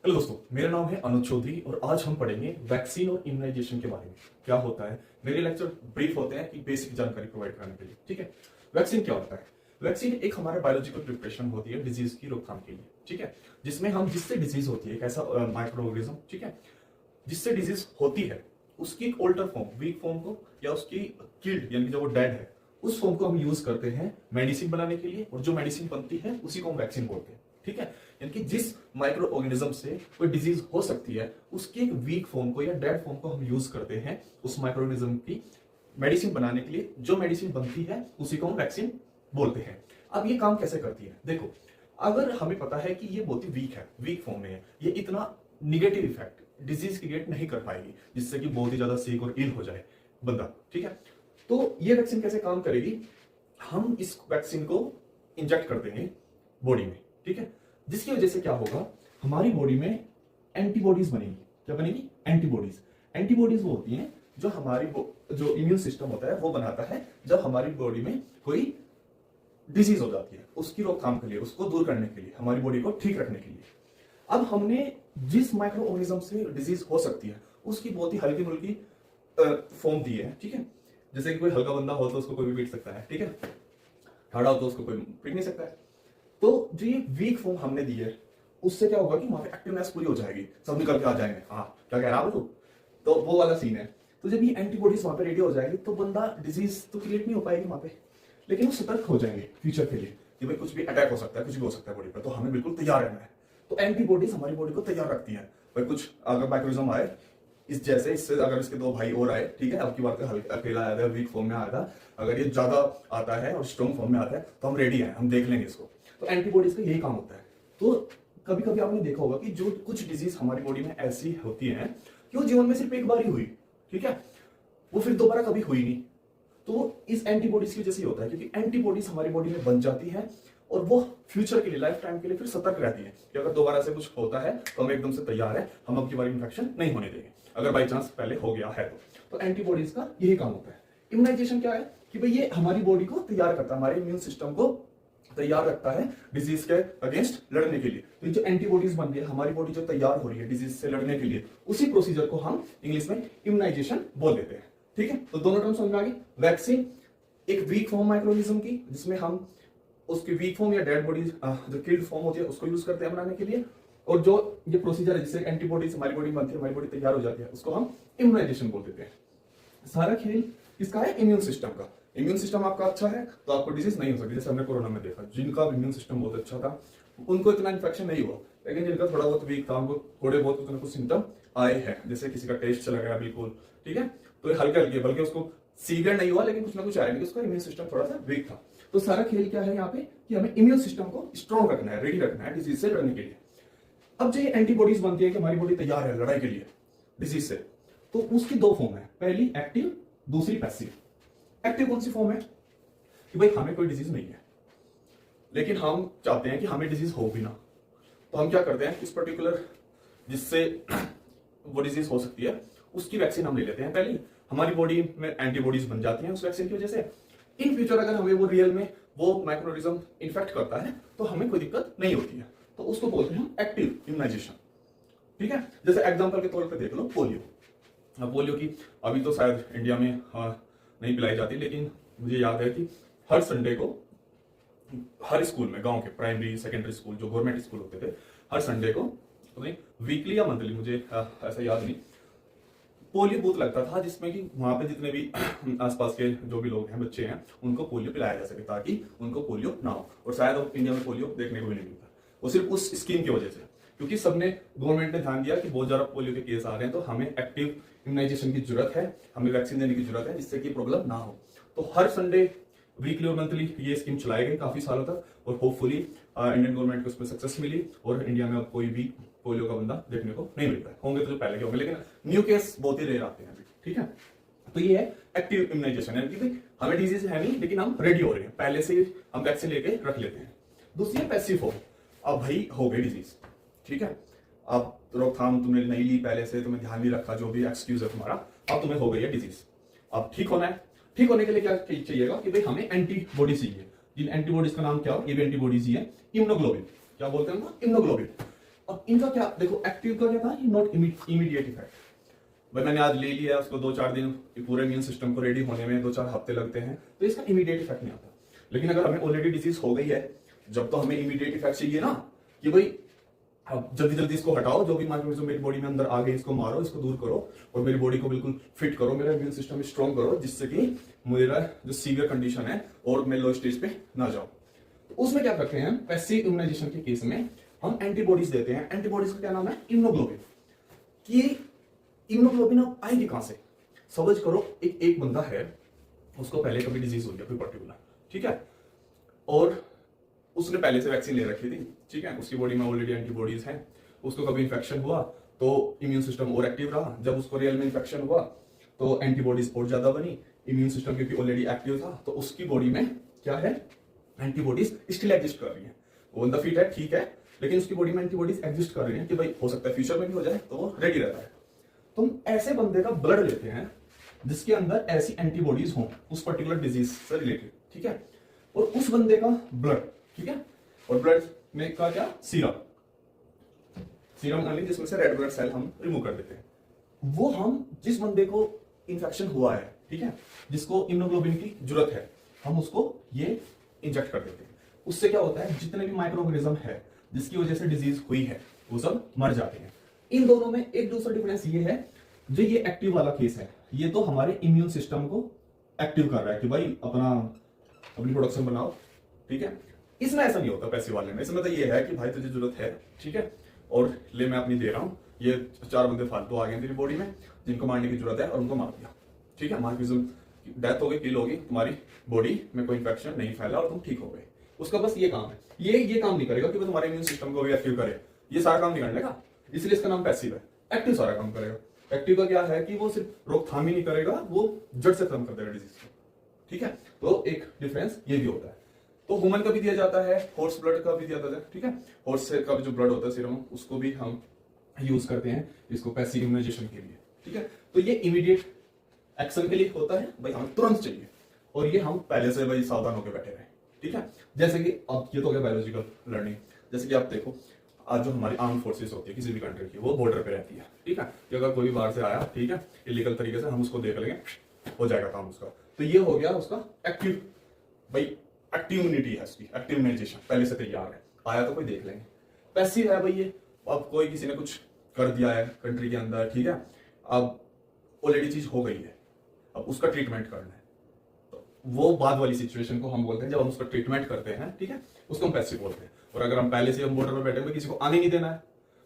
Hello दोस्तों, मेरा नाम है अनुज चौधरी और आज हम पढ़ेंगे वैक्सीन और इम्यूनाइजेशन के बारे में। क्या होता है, मेरे लेक्चर ब्रीफ होते हैं कि बेसिक जानकारी प्रोवाइड कराने के लिए। ठीक है, वैक्सीन क्या होता है? वैक्सीन एक हमारा बायोलॉजिकल प्रिपरेशन होती है डिजीज की रोकथाम के लिए। ठीक है, जिसमें हम जिससे डिजीज होती है एक ऐसा माइक्रो ऑर्गेनिज्म, ठीक है, जिससे डिजीज होती है उसकी एक ऑल्टर फॉर्म, वीक फॉर्म को या उसकी किल्ड यानी कि जो वो डेड है उस फॉर्म को हम यूज करते हैं मेडिसिन बनाने के लिए, और जो मेडिसिन बनती है उसी को हम वैक्सीन बोलते हैं। ठीक है, यानी कि जिस माइक्रो ऑर्गेनिज्म से कोई डिजीज हो सकती है उसकी एक वीक फॉर्म को या डेड फॉर्म को हम यूज करते हैं उस माइक्रो ऑर्गेनिज्म की मेडिसिन बनाने के लिए। जो मेडिसिन बनती है उसी को हम वैक्सीन बोलते हैं। अब ये काम कैसे करती है? देखो, अगर हमें पता है कि ये बहुत ही वीक है, वीक फॉर्म में है, ये इतना निगेटिव इफेक्ट डिजीज क्रिएट नहीं कर पाएगी जिससे कि बहुत ही ज्यादा सीक और इल हो जाए बंदा। ठीक है, तो ये वैक्सीन कैसे काम करेगी? हम इस वैक्सीन को इंजेक्ट कर देंगे बॉडी में। ठीक है, जिसकी वजह से क्या होगा, हमारी बॉडी में एंटीबॉडीज बनेगी। क्या बनेगी? एंटीबॉडीज। एंटीबॉडीज वो होती हैं जो हमारी जो इम्यून सिस्टम होता है वो बनाता है जब हमारी बॉडी में कोई डिजीज हो जाती है, उसकी रोकथाम के लिए, उसको दूर करने के लिए, हमारी बॉडी को ठीक रखने के लिए। अब हमने जिस माइक्रो ऑर्गेनिज्म से डिजीज हो सकती है उसकी बहुत ही हल्की मुल्की फॉर्म दी है। ठीक है, जैसे कि कोई हल्का बंदा हो तो उसको कोई भी पीट सकता है। ठीक है, ठाड़ा हो तो उसको कोई पीट नहीं सकता है। तो जो ये वीक फॉर्म हमने दी है उससे क्या होगा कि वहां पे एक्टिवनेस पूरी हो जाएगी, सब निकल के आ जाएंगे। हाँ, क्या कह रहा है तो वो वाला सीन है। तो जब ये एंटीबॉडीज वहां पे रेडी हो जाएगी तो बंदा डिजीज तो क्रिएट नहीं हो पाएगी वहां पे, लेकिन वो सतर्क हो जाएंगे फ्यूचर के लिए कि भाई कुछ भी अटैक हो सकता है, कुछ भी हो सकता है बॉडी पर, तो हमें बिल्कुल तैयार रहना है। तो एंटीबॉडीज हमारी बॉडी को तैयार रखती है। भाई कुछ अगर माइक्रोनिज्म आए इस जैसे, इससे अगर इसके दो भाई और आए, ठीक है, अब की बार अकेला आया था, वीक फॉर्म में आया था, अगर ये ज्यादा आता है और स्ट्रॉन्ग फॉर्म में आता है तो हम रेडी हैं, हम देख लेंगे इसको। तो एंटीबॉडीज का यही काम होता है। तो कभी कभी आपने देखा होगा कि जो कुछ डिजीज हमारी बॉडी में ऐसी होती है कि वो जीवन में सिर्फ एक बार ही हुई, ठीक है, वो फिर दोबारा कभी हुई नहीं। तो इस एंटीबॉडीज की वजह से होता है, क्योंकि एंटीबॉडीज हमारी बॉडी में बन जाती है और वो फ्यूचर के लिए, लाइफ टाइम के लिए फिर सतर्क रहती है कि अगर दोबारा से कुछ होता है तो हम एकदम से तैयार है, हम अब की बार इन्फेक्शन नहीं होने देंगे अगर बाई चांस पहले हो गया है तो एंटीबॉडीज का यही काम होता है। इम्यूनाइजेशन क्या है कि भाई ये हमारी बॉडी को तैयार करता है, हमारे इम्यून सिस्टम को तैयार रखता है डिजीज के अगेंस्ट लड़ने के लिए। तो जो एंटीबॉडीज बन रही है, हमारी बॉडी जो तैयार हो रही है डिजीज से लड़ने के लिए, उसी प्रोसीजर को हम इंग्लिश में इम्यूनाइजेशन बोल देते हैं। ठीक है, तो दोनों टर्म समझ में आ गई। वैक्सीन एक वीक फॉर्म माइक्रोनिज्म की, जिसमें हम उसकी वीक फॉर्म या डेड बॉडी जो किल्ड फॉर्म होती है उसको यूज करते हैं बनाने के लिए, और जो ये प्रोसीजर है जिससे एंटीबॉडीज हमारी बॉडी बनती है, हमारी बॉडी तैयार हो जाती है, उसको हम इम्यूनाइजेशन बोल देते हैं। सारा खेल किसका है? इम्यून सिस्टम का। इम्यून सिस्टम आपका अच्छा है तो आपको डिजीज नहीं हो सकती। जैसे हमने कोरोना में देखा, जिनका इम्यून सिस्टम बहुत अच्छा था उनको इतना इन्फेक्शन नहीं हुआ, लेकिन जिनका थोड़ा बहुत वीक था उनको थोड़े बहुत कुछ सिम्टम आए हैं, जैसे किसी का टेस्ट चला गया बिल्कुल, ठीक है, तो हल्के हल्के, बल्कि उसको सीवियर नहीं हुआ लेकिन कुछ ना कुछ आया, लेकिन उसका इम्यून सिस्टम थोड़ा सा वीक था। तो सारा खेल क्या है यहाँ पे कि हमें इम्यून सिस्टम को स्ट्रॉन्ग रखना है, रेडी रखना है डिजीज से लड़ने के लिए। अब जो ये एंटीबॉडीज बनती है कि हमारी बॉडी तैयार है लड़ाई के लिए डिजीज से, तो उसकी दो फॉर्म है, पहली एक्टिव, दूसरी पैसिव। एक्टिव कौन सी फॉर्म है कि भाई हमें कोई डिजीज नहीं है लेकिन हम चाहते हैं कि हमें डिजीज हो भी ना, तो हम क्या करते हैं, इस पर्टिकुलर जिससे वो डिजीज हो सकती है उसकी वैक्सीन हम ले लेते हैं। पहले हमारी बॉडी में एंटीबॉडीज बन जाती हैं उस वैक्सीन की वजह से। इन फ्यूचर अगर हमें वो रियल में वो माइक्रोनिज्म इन्फेक्ट करता है तो हमें कोई दिक्कत नहीं होती है, तो उसको बोलते हैं हम एक्टिव इम्यूनाइजेशन। ठीक है, जैसे एग्जांपल के तौर पे देख लो पोलियो। पोलियो की अभी तो शायद इंडिया में नहीं पिलाई जाती, लेकिन मुझे याद है कि हर संडे को हर स्कूल में, गांव के प्राइमरी सेकेंडरी स्कूल जो गवर्नमेंट स्कूल होते थे, हर संडे को वीकली या मंथली, मुझे ऐसा याद नहीं, पोलियो बूथ लगता था जिसमें कि वहां पे जितने भी आसपास के जो भी लोग हैं, बच्चे हैं, उनको पोलियो पिलाया जा सके ताकि उनको पोलियो ना हो। और शायद अब इंडिया में पोलियो देखने को भी नहीं मिलता, वो सिर्फ उस स्कीम की वजह से, क्योंकि सबने, गवर्नमेंट ने ध्यान दिया कि बहुत ज्यादा पोलियो के केस आ रहे हैं, तो हमें एक्टिव इम्यूनाइजेशन की जरूरत है, हमें वैक्सीन देने की जरूरत है जिससे कि प्रॉब्लम ना हो। तो हर संडे वीकली और मंथली ये स्कीम चलाई गई काफी सालों तक, और होपफुली इंडियन गवर्नमेंट को उसमें सक्सेस मिली और इंडिया में अब कोई भी पोलियो का बंदा देखने को नहीं मिलता है। होंगे तो जो पहले के होंगे, लेकिन न्यू केस बहुत ही रेयर आते हैं अभी। ठीक है, तो ये है एक्टिव इम्यूनाइजेशन, यानी कि हमें डिजीज है नहीं लेकिन हम रेडी हो रहे हैं, पहले से हम वैक्सीन लेके रख लेते हैं। दूसरी है पैसिव फॉर्म। अब भाई हो गई डिजीज, ठीक है, अब रोकथाम तुमने नहीं ली पहले से, तुम्हें ध्यान नहीं रखा, जो भी एक्सक्यूज है तुम्हारा, अब तुम्हें हो गई है डिजीज, अब ठीक होना है। ठीक होने के लिए क्या चाहिएगा कि भाई हमें एंटीबॉडी चाहिए। जिन एंटीबॉडीज का नाम क्या हो, ये भी एंटीबॉडीज ही है, इम्यूनोग्लोबिन। क्या बोलते हैं उनको? इम्यूनोग्लोबिन। अब इनका क्या देखो, एक्टिव का क्या था, नॉट इमीडिएट इफेक्ट। भाई मैंने आज ले लिया, उसको 2-4 दिन पूरे इम्यून सिस्टम को रेडी होने में 2-4 हफ्ते लगते हैं, तो इसका इमीडिएट इफेक्ट नहीं आता। लेकिन अगर हमें ऑलरेडी डिजीज हो गई है, जब तो हमें इमीडिएट इफेक्ट चाहिए ना, कि भाई अब जल्दी जल्दी इसको हटाओ, जो भी माइक्रोऑर्गेनिज्म मेरी बॉडी में अंदर आ गए इसको मारो, इसको दूर करो और मेरी बॉडी को बिल्कुल फिट करो, मेरा इम्यून सिस्टम स्ट्रॉन्ग करो, जिससे कि मेरा जो सीवियर कंडीशन है और मैं लो स्टेज पे ना जाऊं। तो उसमें क्या करते हैं, पैसिव इम्यूनाइजेशन के केस में हम एंटीबॉडीज देते हैं। एंटीबॉडीज का क्या नाम है, इम्यूनोग्लोबिन। कि इम्यूनोग्लोबिन अब आएगी कहां से, समझ करो, एक बंदा है, उसको पहले कभी डिजीज हो गया कोई पर्टिकुलर, ठीक है, और उसने पहले से वैक्सीन ले रखी थी, ठीक है, उसकी बॉडी में ऑलरेडी एंटीबॉडीज हैं, उसको कभी इन्फेक्शन हुआ तो इम्यून सिस्टम और एक्टिव रहा, जब उसको रियल में इन्फेक्शन हुआ तो एंटीबॉडीज और ज्यादा बनी, इम्यून सिस्टम क्योंकि ऑलरेडी एक्टिव था तो उसकी बॉडी में क्या है, एंटीबॉडीज स्टिल एग्जिस्ट कर रही है। वो इन द फिट है, ठीक है, लेकिन उसकी बॉडी में एंटीबॉडीज एग्जिस्ट कर रही है कि भाई हो सकता है फ्यूचर में भी हो जाए, तो वो रेडी रहता है। तुम ऐसे बंदे का ब्लड लेते हैं जिसके अंदर ऐसी एंटीबॉडीज हों उस पर्टिकुलर डिजीज से रिलेटेड, ठीक है, और उस बंदे का ब्लड, ठीक है, और ब्लड में का क्या, सीरम मान लीजिए, जिसमें से रेड ब्लड सेल हम रिमूव कर देते हैं, वो हम जिस बंदे को इन्फेक्शन हुआ है, ठीक है, जिसको इम्यूनोग्लोबिन की जरूरत है, हम उसको ये इंजेक्ट कर देते हैं। उससे क्या होता है, जितने भी माइक्रो ऑर्गेनिज्म है जिसकी वजह से डिजीज हुई है वो सब मर जाते हैं। इन दोनों में एक दूसरा डिफरेंस ये है, जो ये एक्टिव वाला केस है, ये तो हमारे इम्यून सिस्टम को एक्टिव कर रहा है कि भाई अपनी प्रोडक्शन बनाओ, ठीक है। इसमें ऐसा नहीं होता पैसिव वाले में, इसमें तो ये है कि भाई तुझे जरूरत है, ठीक है, और ले मैं अपनी दे रहा हूं, ये 4 बंदे फालतू आ गए तेरी बॉडी में जिनको मारने की जरूरत है और उनको मार दिया, ठीक है, मार्क्सिज्म डेथ हो गई, किल हो गई, तुम्हारी बॉडी में कोई इंफेक्शन नहीं फैला और तुम ठीक हो गए। उसका बस ये काम है, ये काम नहीं करेगा कि वो तुम्हारे इम्यून सिस्टम को भी एक्टिव करे, ये सारा काम नहीं करने का, इसलिए इसका नाम पैसिव है। एक्टिव सारा काम करेगा। एक्टिव का क्या है कि वो सिर्फ रोकथाम ही नहीं करेगा, वो जड़ से खत्म कर देगा डिजीज को, ठीक है। तो एक डिफरेंस ये भी होता है। तो ह्यूमन का भी दिया जाता है, हॉर्स ब्लड का भी दिया जाता है, ठीक है, हॉर्स का भी जो ब्लड होता है सीरम, उसको भी हम यूज करते हैं इसको पैसिव इम्यूनाइजेशन के लिए, ठीक है। तो ये इमीडिएट एक्शन के लिए होता है, भाई हमें तुरंत चाहिए, और ये हम पहले से भाई सावधान होकर बैठे रहे, ठीक है। जैसे कि अब ये तो हो गया बायोलॉजिकल लर्निंग। जैसे कि आप देखो, आज जो हमारी आर्म फोर्सेस होती है किसी भी कंट्री की, वो बॉर्डर पे रहती है, ठीक है, कि अगर कोई भी बाहर से आया, ठीक है, इलीगल तरीके से हम उसको देख लेंगे, हो जाएगा काम उसका। तो ये हो गया उसका एक्टिव, भाई एक्टिव इम्यूनिटी है उसकी, एक्टिव इम्यूनाइजेशन पहले से तैयार है, आया तो कोई देख लेंगे। पैसिव है भाई ये, अब कोई किसी ने कुछ कर दिया है कंट्री के अंदर, ठीक है, अब ऑलरेडी चीज हो गई है, अब उसका ट्रीटमेंट करना है, तो वो बाद वाली सिचुएशन को हम बोलते हैं, जब हम उसका ट्रीटमेंट करते हैं, ठीक है, उसको हम पैसिव बोलते हैं। और अगर हम पहले से हम बॉर्डर पर बैठे हुए किसी को आने नहीं देना है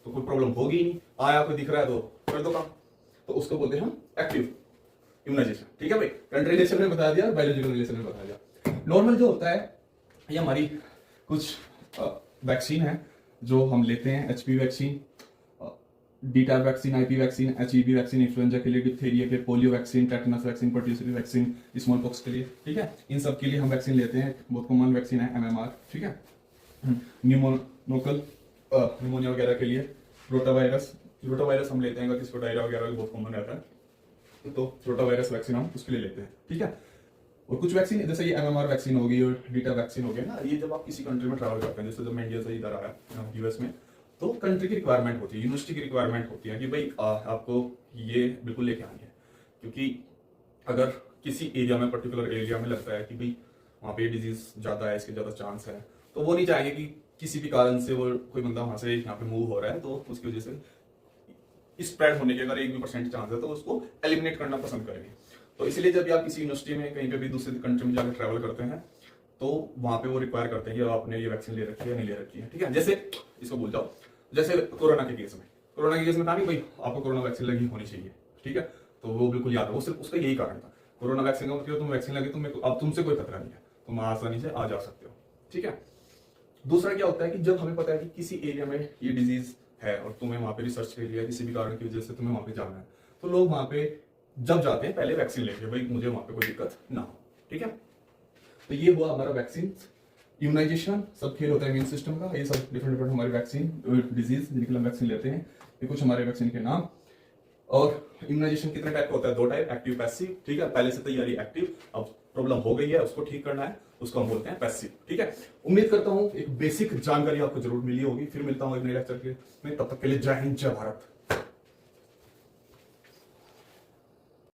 तो कोई प्रॉब्लम होगी ही नहीं, आया कोई दिख रहा है तो कर दो काम, तो उसको बोलते हैं हम एक्टिव इम्यूनाइजेशन, ठीक है भाई। कंट्री रिलेशन में बता दिया, बायोलॉजिकल रिलेशन में बता दिया। नॉर्मल जो होता है, ये हमारी कुछ वैक्सीन है जो हम लेते हैं, HP vaccine, DTaP vaccine, IP vaccine, HEV vaccine, influenza के लिए, डिप्थीरिया के, polio vaccine, tetanus vaccine, pertussis vaccine, smallpox के लिए, ठीक है, इन सब के लिए हम वैक्सीन लेते हैं। बहुत कॉमन वैक्सीन है एमएमआर, ठीक है। न्यूमोनोकल निमोनिया वगैरह के लिए रोटावायरस हम लेते हैं, किसी को डायरिया वगैरह बहुत कॉमन रहता है, तो रोटावायरस वैक्सीन हम उसके लिए लेते हैं, ठीक है। और कुछ वैक्सीन जैसे ये एमएमआर वैक्सीन होगी और डीटा वैक्सीन हो गया ना, ये जब आप किसी कंट्री में ट्रैवल करते हैं, जैसे जब मैं इंडिया से इधर आया यूएस में, तो कंट्री की रिक्वायरमेंट होती है, यूनिवर्सिटी की रिक्वायरमेंट होती है कि भाई आपको ये बिल्कुल लेके आनी है, क्योंकि अगर किसी एरिया में, पर्टिकुलर एरिया में लगता है कि भाई वहाँ पे डिजीज ज्यादा है, इसके ज्यादा चांस है, तो वो नहीं चाहेंगे कि किसी भी कारण से वो कोई बंदा वहां से यहाँ पे मूव हो रहा है तो उसकी वजह से स्प्रेड होने के अगर 1% चांस है तो उसको एलिमिनेट करना पसंद करेंगे। तो इसलिए जब आप किसी यूनिवर्सिटी में कहीं पे भी दूसरी कंट्री में जाकर ट्रैवल करते हैं तो वहां पे वो रिक्वायर करते हैं कि आपने ये वैक्सीन ले रखी है या नहीं ले रखी है, ठीक है। जैसे इसको भूल जाओ, जैसे कोरोना के केस में था नहीं भाई आपको कोरोना वैक्सीन लगी होनी चाहिए, ठीक है, तो वो बिल्कुल याद है, वो सिर्फ उसका यही कारण था, कोरोना वैक्सीन का मतलब तुम वैक्सीन लगी, अब तुमसे कोई खतरा नहीं है, तुम आसानी से आ जा सकते हो, ठीक है। दूसरा क्या होता है कि जब हमें पता है कि किसी एरिया में ये डिजीज है और तुम्हें वहां पे रिसर्च के लिए किसी भी कारण की वजह से तुम्हें वहां पे जाना है, तो लोग वहां पे जब जाते हैं पहले वैक्सीन लेके, भाई मुझे वहां पे कोई दिक्कत ना हो, ठीक है। तो ये हुआ हमारा वैक्सीन इम्यूनाइजेशन, सब खेल होता है इम्यून सिस्टम का, ये सब डिफरेंट हमारी वैक्सीन डिजीज जिनके हम वैक्सीन लेते हैं, ये कुछ हमारे वैक्सीन के नाम। और इम्यूनाइजेशन कितने टाइप का होता है, 2 टाइप, एक्टिव पैसिव, ठीक है, पहले से तैयारी एक्टिव, अब प्रॉब्लम हो गई है, उसको ठीक करना है, उसको हम बोलते हैं पैसिव। ठीक है, उम्मीद करता हूं एक बेसिक जानकारी आपको जरूर मिली होगी। फिर मिलता हूं एक नए लेक्चर के में, तब तक के लिए जय हिंद जय भारत।